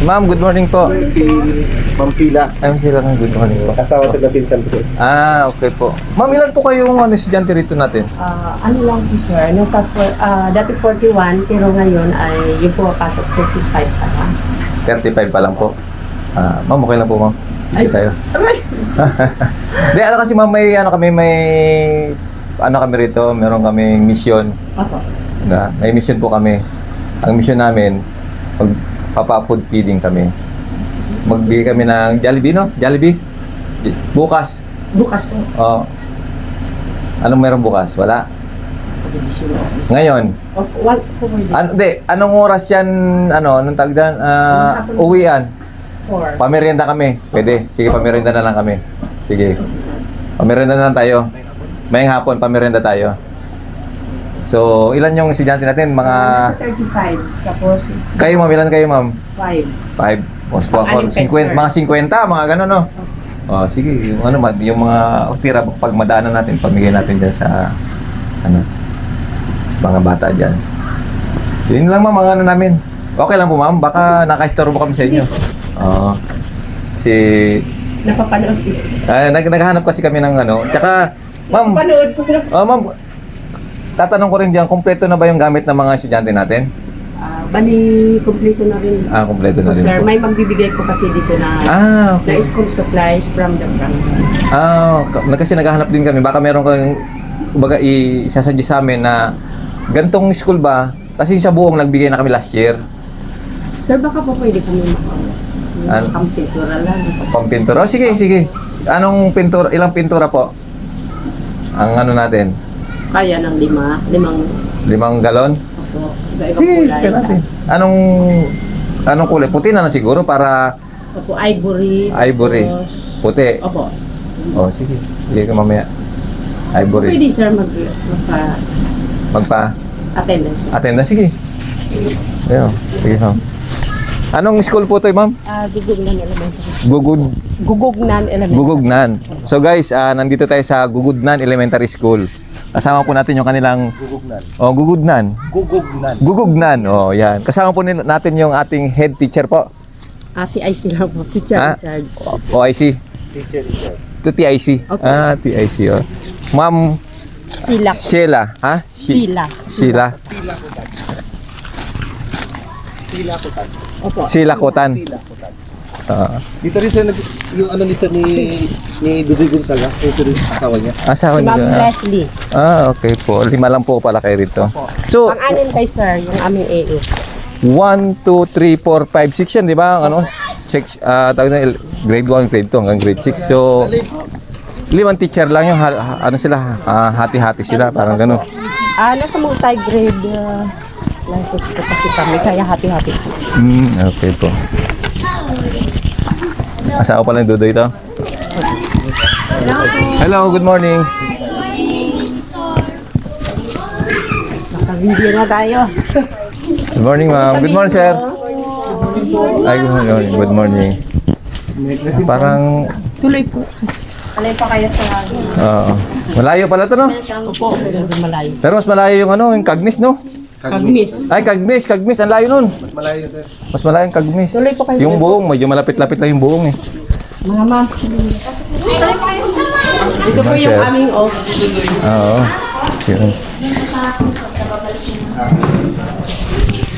Ma'am, good morning po. Si Ma'am Sila. Ma'am Sila, good morning po. Kasawa sa pinsan ko. Okay po. Ma'am, ilan po kayong estudyante rito natin? Ano lang po sir, dati 41, pero ngayon ay yung pumapasok 35 pa lang. 35 pa lang po. Ma'am, okay lang po, ma'am. Sige tayo. Aray! Di, kasi ma'am, may kami rito, meron kaming mission. Opo. May mission po kami. Ang mission namin, magpapa-food feeding kami. Magbigay kami ng Jollibee, no? Jollibee? Bukas. Bukas po. Anong meron bukas? Wala? Ngayon? Anong oras yan, anong tagdan? Uwian? 4. Pamerienda kami. Pwede. Sige, pamerienda na lang kami. Sige. Pamerienda na lang tayo. Mayang hapon, pamerienda tayo. So, ilan yung estudyante natin? Mga... Nasa 35. Tapos... Kayo, ma'am. Ilan kayo, ma'am? 5. 5. 50, mga 50, mga gano'n, no? Sige. Yung mga tira, pag madaanan natin, pamigay natin dyan sa mga bata dyan. Yun lang, ma'am, mga namin. Okay lang po, ma'am. Baka naka-istorbo kami sa inyo. Napapanood ko. Naghahanap kasi kami ng Tsaka, ma'am. Napapanood ko. Ma'am. Tatanong ko rin diyan, kumpleto na ba yung gamit ng mga estudyante natin? Bali, kumpleto na rin. Kumpleto na rin sir, po. may magbibigay po kasi dito na okay. na school supplies from the franchise. Kasi naghahanap din kami. Baka meron kang isasuggest sa amin na gantong school ba? Kasi sa buong nagbigay na kami last year. Sir, baka po pwede kami pang-pintura lang. Pang-pintura? Sige. Anong pintura? Ilang pintura po? Ang natin? Kaya ng 5 galon? Opo. Sige, kaya natin. Anong kulay? Puti na siguro para... Opo, ivory. Puti. Opo. Sige. Sige ka mamaya. Ivory. Pwede sir attendance. Attendance, sige. Ayun, sige ma'am. Anong school po ito, ma'am? Gugugnan Elementary. Gugugnan Elementary. Gugugnan. So guys, nandito tayo sa Gugugnan Elementary School. Kasama po natin yung kanilang Gugugnan. Gugugnan. Yan. Kasama po natin yung ating head teacher po. TIC lang po. Teacher in charge. OIC. Teacher in charge. Ito TIC. Okay. TIC. Ma'am Sila. Opo. Silakutan. Dito rin sir, yung ni Dudoy Gonzaga, ito rin asawa niya. Asawa Si niya. Ma'am Leslie. Okay po. 5 lang po pala kayo rito. So, Ang anin kay sir, yung aming AU. 1, 2, 3, 4, 5, 6 yan, di ba? Tawag na grade 1, grade 2 hanggang grade 6. So, 5 teacher lang yung hati-hati sila, parang gano'n. Nasa multi-grade classes po kasi kami, kaya hati-hati. Okay po. Asawa pala yung Dudoy ito. Hello, good morning. Naka-video na tayo. Good morning, ma'am. Good morning, sir. Good morning. Parang... Tuloy po. Tuloy pa kayo sa... malayo pala ito, no? Opo, pero malayo. Pero mas malayo yung yung Cagmis, no? Kagmis. Ay, Cagmis. Ang layo nun. Mas malayo yung Cagmis. Tuloy po kayo. Yung buong, medyo malapit-lapit lang yung buong eh. Mga ma'am. Ito po yung aming Yun.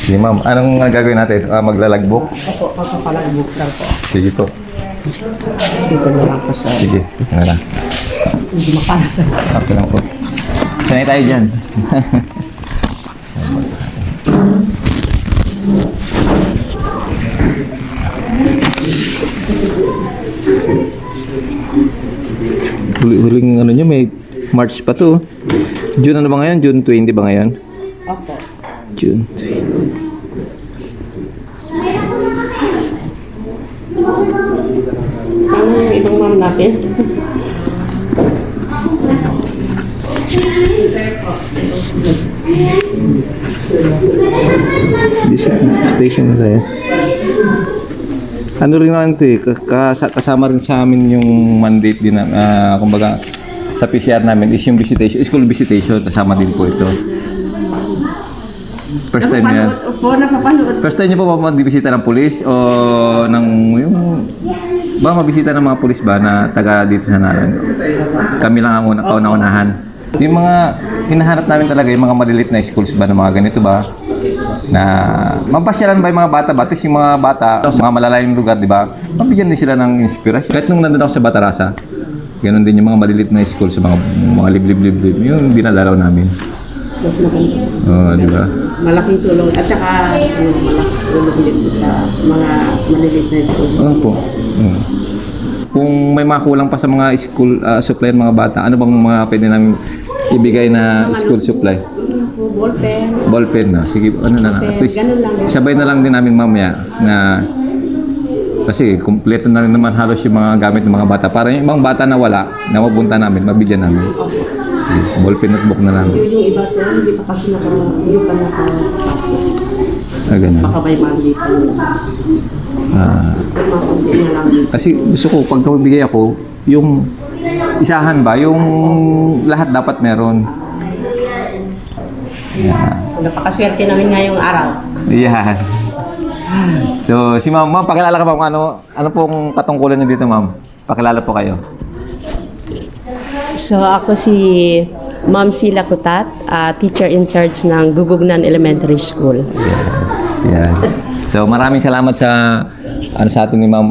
Sige, ma'am. Anong gagawin natin? Maglalagbok? Opo, magpapalagbok lang po. Sige po. Dito na lang po sir. Sige, dito na lang. Hindi makalat. Okay lang po. Sanay tayo dyan. Huling nyo, may March pa to. June ba ngayon? June 20 ba ngayon? Opo. June. Ano yung ibang ma'am natin? Station na tayo. Ano rin naman ito eh, kasama rin sa amin yung mandate din na, kumbaga, sa PCR namin is yung visitation, school visitation, kasama din po ito. First time niya. Opo, napapanood. First time niyo po ba magbibisita ng pulis o ng yung ba mabisita ng mga pulis ba na taga dito sa Naran? Kami lang ang kauna-unahan. Yung mga hinahanap namin talaga yung mga maliliit na schools ba na mga ganito ba na mapasyalan ba yung mga bata ba? Tapos yung mga bata sa mga malalayong lugar, di ba? Mabigyan din sila ng inspirasyon. Kahit nung nandun ako sa Batarasa, ganun din yung mga maliliit na school sa mga liblib-liblib. Yung dinadalaw namin. Mas maganda. Oo, di ba? Malaking tulong. At saka, malaking tulong din sa mga maliliit na school. Oo po. Kung may mga kulang pa sa mga school supply ng mga bata, ano bang mga pwede namin ibigay na school supply? Ballpen. Ballpen na. Sige, ano na. At least, Ganun lang. sabay na lang din namin mamaya na kasi kumpleto na rin naman halos yung mga gamit ng mga bata. Para yung ibang bata na wala, na mabunta namin, mabigyan namin. Ballpen notebook na namin. Yung iba sir, hindi pa kasi hindi pa nakapasok. Ganun. Baka may malitan. Makundi na lang. Kasi gusto ko, pag bigay ako, yung isahan ba, yung lahat dapat meron. So, napakaswerte namin ngayong araw. Yeah. So, si ma'am, pakilala ka ma'am, ano pong katungkulan niyo dito ma'am? Pakilala po kayo. So, ako si Ma'am Sila Kutat, teacher in charge ng Gugugnan Elementary School. Yeah. So, maraming salamat sa sa atin ni ma'am,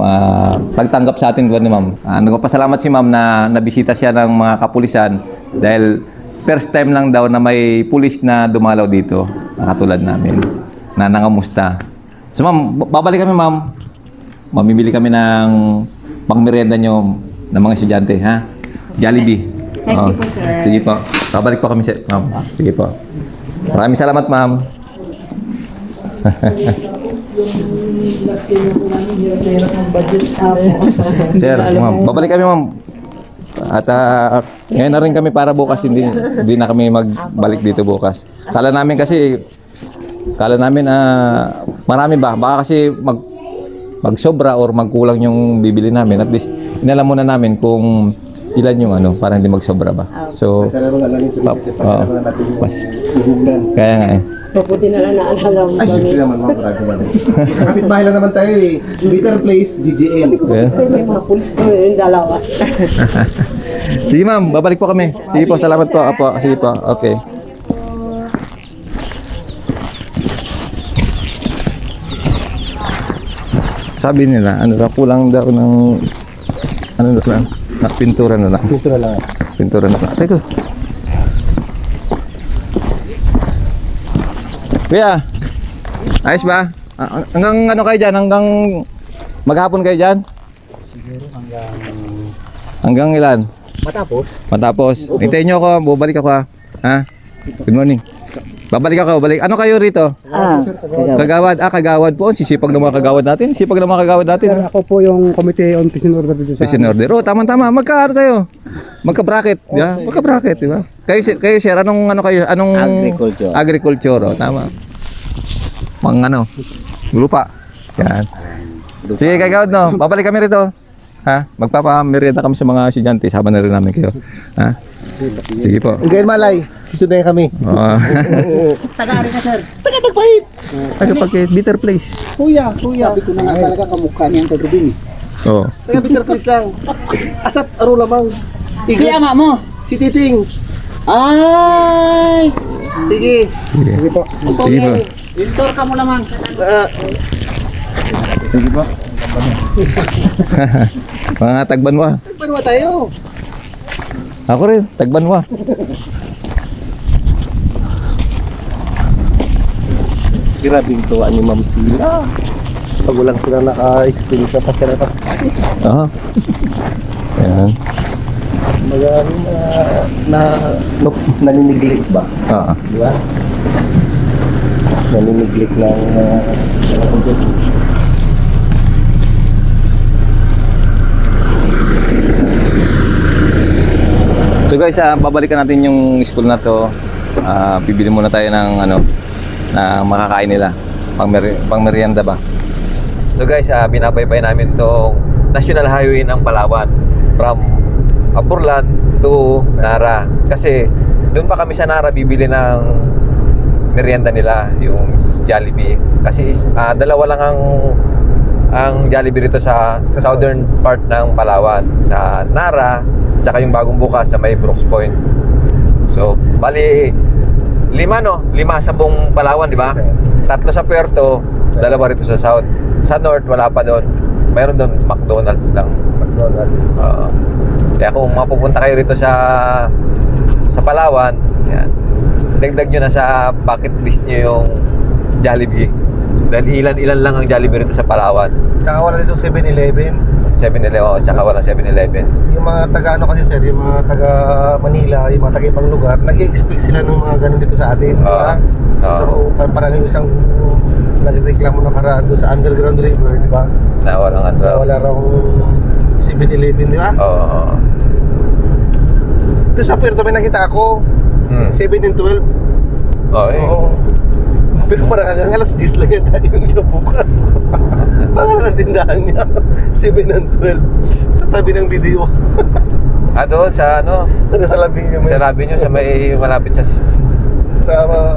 pagtanggap sa atin ni ma'am. Nagpapasalamat si ma'am na nabisita siya ng mga kapulisan dahil first time lang daw na may pulis na dumalaw dito, katulad namin, na nangamusta. So ma'am, babalik kami ma'am. Mamimili kami ng pangmerienda nyo ng mga estudyante, ha? Jollibee. Thank you po, sir. Sige po. Babalik po kami sa ma'am. Sige po. Maraming salamat ma'am. Sir, ma'am, babalik kami ma'am. At ngayon na rin kami para bukas, hindi na kami magbalik dito bukas. Kala namin marami ba? Baka kasi magsobra or magkulang yung bibili namin. At least inalam muna namin kung ilan yung para hindi magsobra ba. So, kaya nga eh. Mabuti na lang naalala mo Ay, kami. siyempre naman, ma'am. Kapit-bahay lang naman tayo eh. Bitter Place, GGN. May mga pulis ko yung dalawa. Sige ma'am, babalik po kami. Sige po, salamat po. Apo, sige po. Okay. Sabi nila, kulang daw ng pintura na lang. Dito na lang. Pintura na lang. Teka. Kuya, ayos ba? Hanggang kayo dyan? Hanggang maghapon kayo dyan? Siguro Hanggang ilan? matapos. Hintayin nyo ako, bubalik ako ha? Good morning. Babalik ako, balik. Ano kayo rito? Kagawad. Kagawad po. Sisipag ng mga kagawad natin. Sipag ng mga kagawad natin. Ako po yung Committee on Peace and Order dito sa... Peace and order. Oh, tama-tama. Magkaano tayo? Magka-bracket. Yeah? Magka-bracket, di ba? Kayo sir, anong kayo? Anong Agriculture. Agriculture, oh, tama. Lupa. Yan. Sige, kagawad no. Babalik kami rito. Ha? Magpapamerienda kami sa mga estudyante. Sama na rin namin kayo. Ha? Sige po. Ngayon malay, sisunayin kami. Tagari ka, sir. Tagatagpahit. Pag Bitter Place. Kuya. Sabi ko na nga talaga kamukha niyang kagubing. Oo. Taga Bitter Place lang. Asat, aro lamang. Si ama mo. Si Titing. Ay! Sige. Sige po. Sige po. Intor ka mo lamang. Sige po. Mga tagbanwa. Tagbanwa tayo. Ako rin, tagbanwa. Grabing tuwa ni Ma'am Sila. Pag walang sila naka-experience sa pasarap. Oo. Ayan. Naniniglik ba? Oo. Di ba? Naniniglik ng So guys, babalikan natin yung school na to. Bibili muna tayo ng na makakain nila. Pang-merienda ba? So guys, binabaybay namin tong National Highway ng Palawan from Aburlan to Nara. Kasi doon pa kami sa Nara bibili ng merienda nila, yung Jollibee. Kasi dalawa lang ang Jollibee rito sa southern part ng Palawan, sa Nara, tsaka yung bagong bukas sa may Brooks Point. So, bali 5 sa buong Palawan, di ba? Yes, sir. 3 sa Puerto, 2 rito sa South. Sa North, wala pa doon. Mayroon doon McDonald's lang. McDonald's. Kaya kung mapupunta kayo rito sa Palawan, yan, dagdag nyo na sa bucket list nyo yung Jollibee. Dahil ilan lang ang Jollibee rito sa Palawan. Tsaka wala dito 7-Eleven. 7-Eleven, tsaka walang 7-Eleven. Yung mga taga ano kasi sir, yung mga taga Manila, yung mga taga ibang lugar, nag-i-expect sila ng mga ganun dito sa atin, di ba? So, parang yung isang nagreklamo na karaan doon sa Underground River, di ba? Na walang Na wala raw 7-Eleven, di ba? Oo. Ito sa Puerto may nakita ako, 7 and 12. Oo. Pero parang hanggang alas 10 lang yata yung siya bukas. Pangalan ng tindahan niya, 7 and 12. Sa tabi ng video. Doon sa Sa labi niya may... sa labi nyo, sa may malapit sa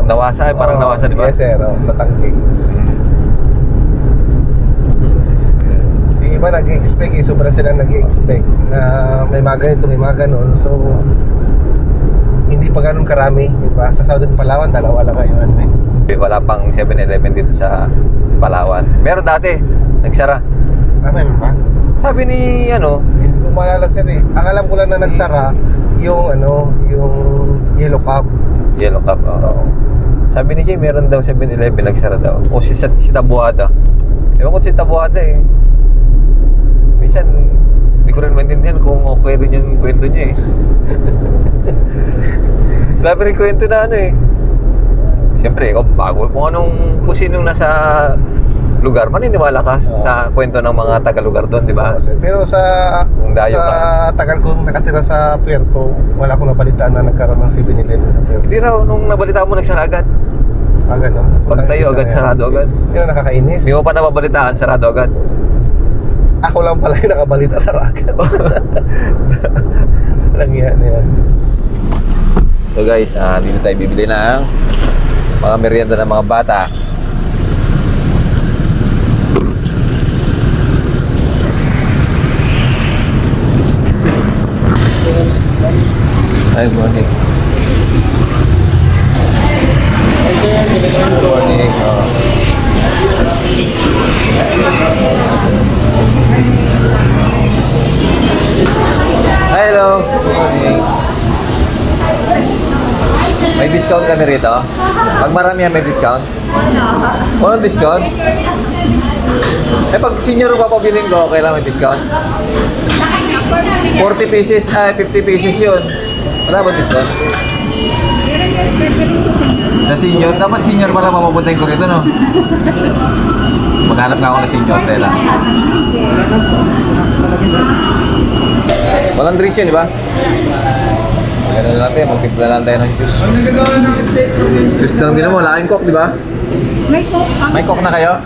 Nawasa, parang Nawasa, di ba? Yes sir, sa Tangking. Si iba nag-i-expect, sobra sila nag-i-expect na may mga ganito, may mga ganon. So, hindi pa ganun karami, di ba? Sa Southern Palawan, 2 lang ngayon. Wala pang 7-Eleven dito sa Palawan. Meron dati, nagsara. Meron pa? Sabi ni Hindi ko maalala sir eh. Ang alam ko lang na nagsara, yung yung Yellow Cab. Yellow Cab, oo. Sabi ni Jay, meron daw 7-Eleven, nagsara daw. O si Tabuada. Ewan ko si Tabuada eh. Minsan, hindi ko rin maintindihan kung okay rin yung kwento niya eh. Labi rin kwento na siyempre, bago kung sinong nasa lugar, maniniwala ka sa kwento ng mga taga-lugar doon, di ba? Pero sa tagal kong nakatira sa Puerto, wala akong nabalitaan na nagkaroon ng 7-Eleven sa Puerto. Hindi raw, nung nabalita mo, nagsara agad. Ganun. Pagtayo agad, sarado agad. Yun ang nakakainis. Hindi mo pa nababalitaan, sarado agad. Ako lang pala yung nakabalita sa agad. Lang yan. So guys, dito tayo bibili ng mga merienda ng mga bata. Ay, good morning. Good morning. Hello. Good morning. May discount kami rito? Pag marami may discount? Walang discount? Pag senior pa pabiling ko, okay lang may discount? 40 pieces, 50 pieces yun. Wala ba discount? Sa senior, dapat senior pala mapupuntahin ko rito, no? Maghanap nga ako na senior, tela. Walang drinks yun, di ba? Ganun lang tayo, magtimpla lang tayo ng juice. Juice lang din naman, laking coke, di ba? May coke. May coke na kayo?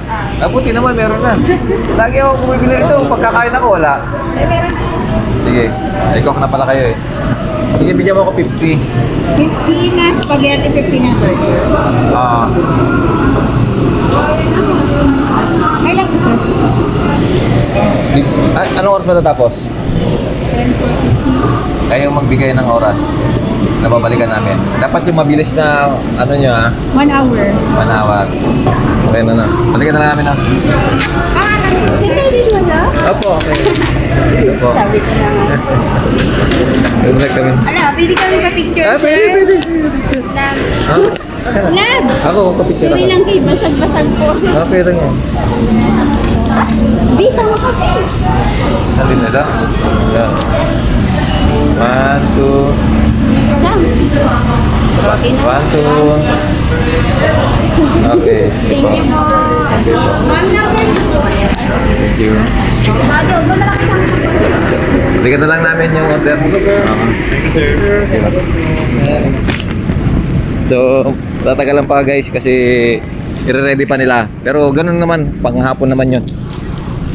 Buti naman, meron na. Lagi ako bumibili rito, pagkakain ako, wala. Sige, may coke na pala kayo eh. Sige, bigyan mo ako 50. 50 na spaghetti, 50 na burger. May lang po, sir. Anong oras matatapos? 10:46. Kayo magbigay ng oras na babalikan namin. Dapat yung mabilis na nyo 1 hour. 1 hour. Okay na. Balikan na lang namin Single dish mo na? Opo, okay. Opo. Sabi ko na nga. Balik kami. Ala, pwede kami pa-picture, sir? Pwede. Lab. Ha? Lab! Ako, kapicture Sorry ako. lang kayo, basag-basag po. Okay lang yan. Di, sama ka po. Halin na lang. Yan. 1, 2. Sam. Okay na. 1, 2. Okay. Thank you po. Ma'am na po. Thank you. Balikan na lang namin yung order. Thank you, sir. So, tatagalan pa guys kasi i-ready pa nila. Pero ganun naman, panghapon naman yun.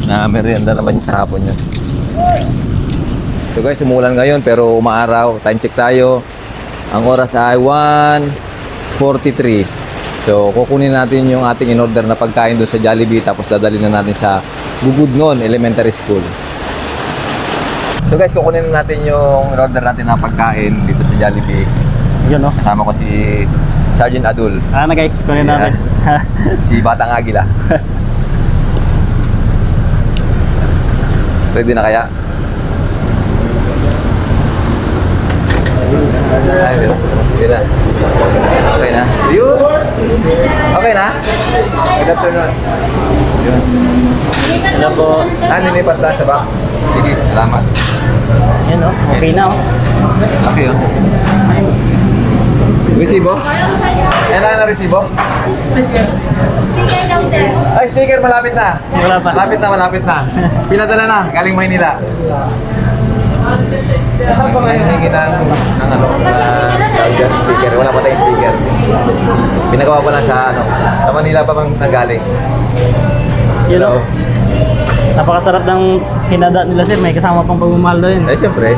Na merienda naman yun sa hapon yun. So guys, umulan ngayon pero umaaraw. Time check tayo. Ang oras ay 1:43. So, kukunin natin yung ating in-order na pagkain doon sa Jollibee, tapos dadalhin na natin sa Gugudnon Elementary School. So guys, kukunin na natin yung in-order natin na pagkain dito sa Jollibee. Yun, no? Kasama ko si Sergeant Adul. Na guys, kunin natin. Si Batang Agila. Ready na kaya? Ay, okay na. Okay na. Yun. Okay na? Good afternoon. Yun. Hello po. Nilipat na sa box. Sige, salamat. Yan, no? Okay na, oh. Okay, oh. Resibo? Yan na resibo? Sticker daw din. Ay, sticker, malapit na. Wala pa. Malapit na. Pinadala na, galing Maynila. Hihingi ng ano, sticker. Wala pa tayong sticker. Pinagawa pa lang sa ano, sa Manila pa bang nagaling. Yun, no? Napakasarap ng hinada nila, sir. May kasama pang pagmamahal doon. Ay, siyempre.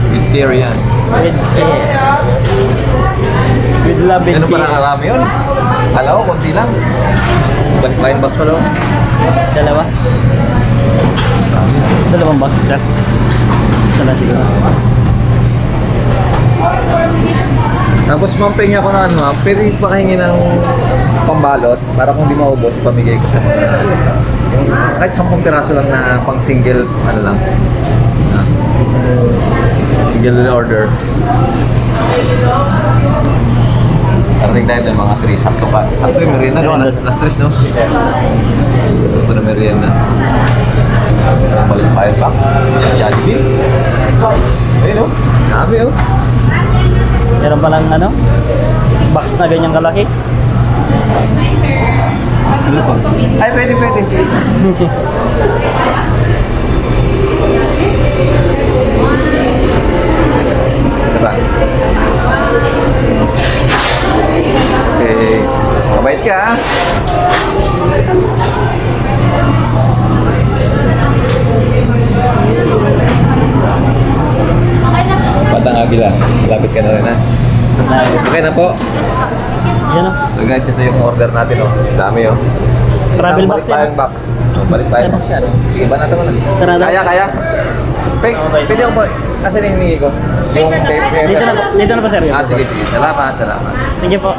Vegetarian. With love and Ano pa care. nakarami yun? Kala ko, konti lang. Balik box pa lang. Dalawang box, sir. Sana siguro. Tapos mamping ako na ano, pwede pakahingi ng pambalot para kung di maubos, pamigay ko sa mga yung kahit 10 piraso lang na pang single, ano lang. Single order. Karating tayo doon mga 3, sakto pa. Sakto yung merienda, no? Last 3, no? Ito na merienda. Balik pa yung box. Jollibee. Ayun, no? Sabi, oh. Meron palang ano? Box na ganyang kalaki. Ano pa? Ay, pwede, sige. Diba? Okay. Mabait ka, ha? Batang Agila. Lapit ka na rin, ha? Okay na po. Yan, no? So guys, ito yung order natin, oh. Dami, oh. Travel Isang box yan. Balikbayang box. Oh, balikbayang box yan, oh. Sige, banatan mo na. Banatan. Kaya. Pwede ako ba? Kasi na hiningi ko. Yung paper. Dito na pa, sir. Sige. Salamat. Thank you po.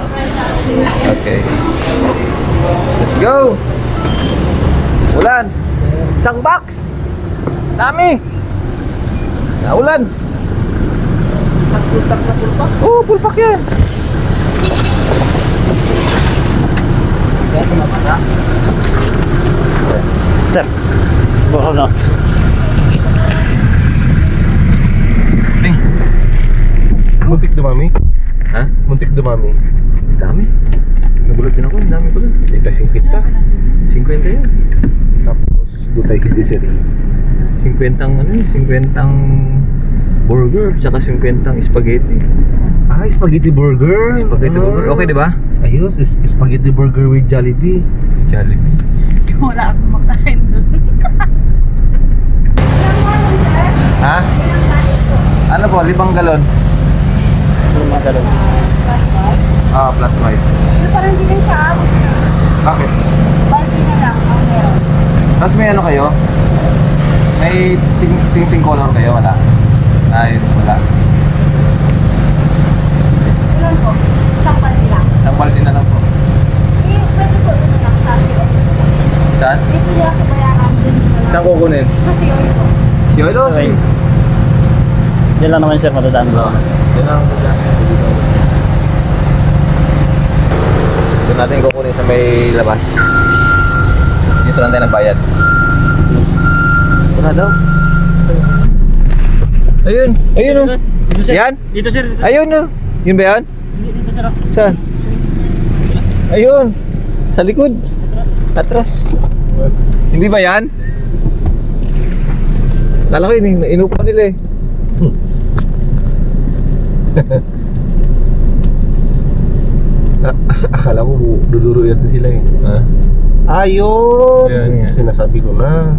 Okay. Let's go! Ulan! Isang box! Dami! Naulan! Oo, pulpak yan! Sir. Bukaw na. Muntik dumami. Ha? Muntik dumami. Dami. Nagulat din ako, ang dami pala. Kita 50. 50 yun. Tapos dutay hindi seri. 50 ano yun? 50 burger, tsaka 50 spaghetti. Ah, spaghetti burger. Spaghetti burger. Okay, di ba? Ayos, spaghetti burger with Jollibee. Jollibee. Wala akong makain doon. Ha? Ano po? 5 galon? Ah, flat white. Pero parang hindi lang sa abot. Bakit? Balde na lang ang meron. Tapos may ano kayo? May ting color kayo? Wala? Ay, wala. Ilan po? Isang balde lang. Isang balde na lang po. Eh, pwede po ito lang sa COI. Saan? Dito niya ako bayaran din. Saan kukunin? Sa COI po. Si Oilo? Okay. Diyan lang naman, sir, matadaan ko. Yan lang. Doon natin kukunin sa may labas. Dito lang tayo nagbayad. Wala daw. Ayun. Ayun, oh. Dito, sir. Yan? Dito, sir. Dito. Ayun, oh. Yun ba yan? Dito, sir. Saan? Ayun. Sa likod. Atras. Hindi ba yan? Kala ko inupa nila eh. Akala ko duduro yata sila eh. Ha? Ayun! Ayan nga. Sinasabi ko na.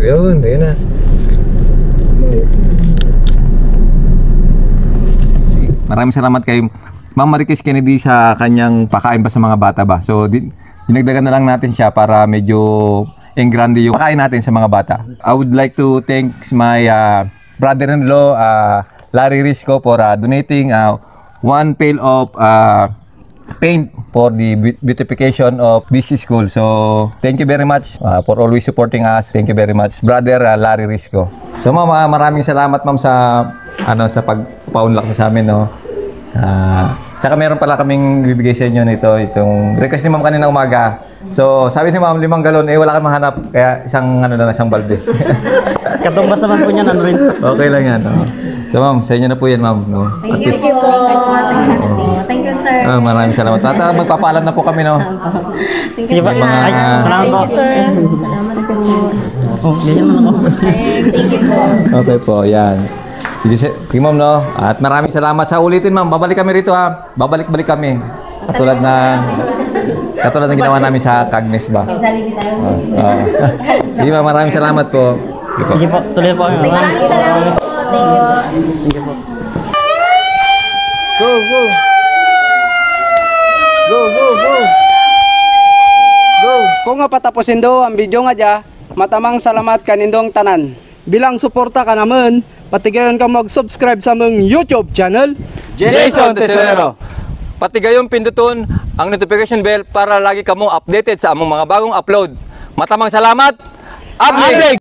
Ayun, ayun na. maraming salamat kay Ma'am Marites Kennedy sa kanyang pakain ba sa mga bata ba. So dinagdagan na lang natin siya para medyo engrande yung pakain natin sa mga bata. I would like to thank my brother-in-law Larry Risco for donating 1 pail of paint for the beautification of this school. So thank you very much for always supporting us. Thank you very much, brother Larry Risco. So ma'am, maraming salamat ma'am sa sa pagpaunlak mo sa amin, no. Tsaka meron pala kaming bibigay sa inyo nito, itong request ni ma'am kanina umaga. So sabi ni ma'am 5 galon, wala kang mahanap, kaya isang isang balde. Katumbas naman po niyan, ano rin. Okay lang yan. So ma'am, sa inyo na po yan ma'am, no. Thank you po. Thank you, sir. Maraming salamat. Magpapaalam na po kami, no. Thank Sige you, pa. sir. Ay, salamat po. Thank you, sir. Salamat po. Oh, ganyan naman ako. Thank you po. Okay po, yan. Sige ma'am, no. At maraming salamat sa ulitin ma'am. Babalik kami rito ha. Babalik-balik kami. Katulad ng ginawa namin sa Cagnes ba. Jollibee tayo. Sige ma'am, maraming salamat po. Sige po, tuloy po. Maraming salamat po. Thank you. Go, go. Go, go, go. Go. Kung nga patapusin do ang video nga dya, matamang salamat kanindong tanan. Bilang suporta ka naman, patigayon ka mag-subscribe sa mong YouTube channel. Jason Tesorero. Pati gayong pinduton ang notification bell para lagi kamo updated sa among mga bagong upload. Matamang salamat. Upload!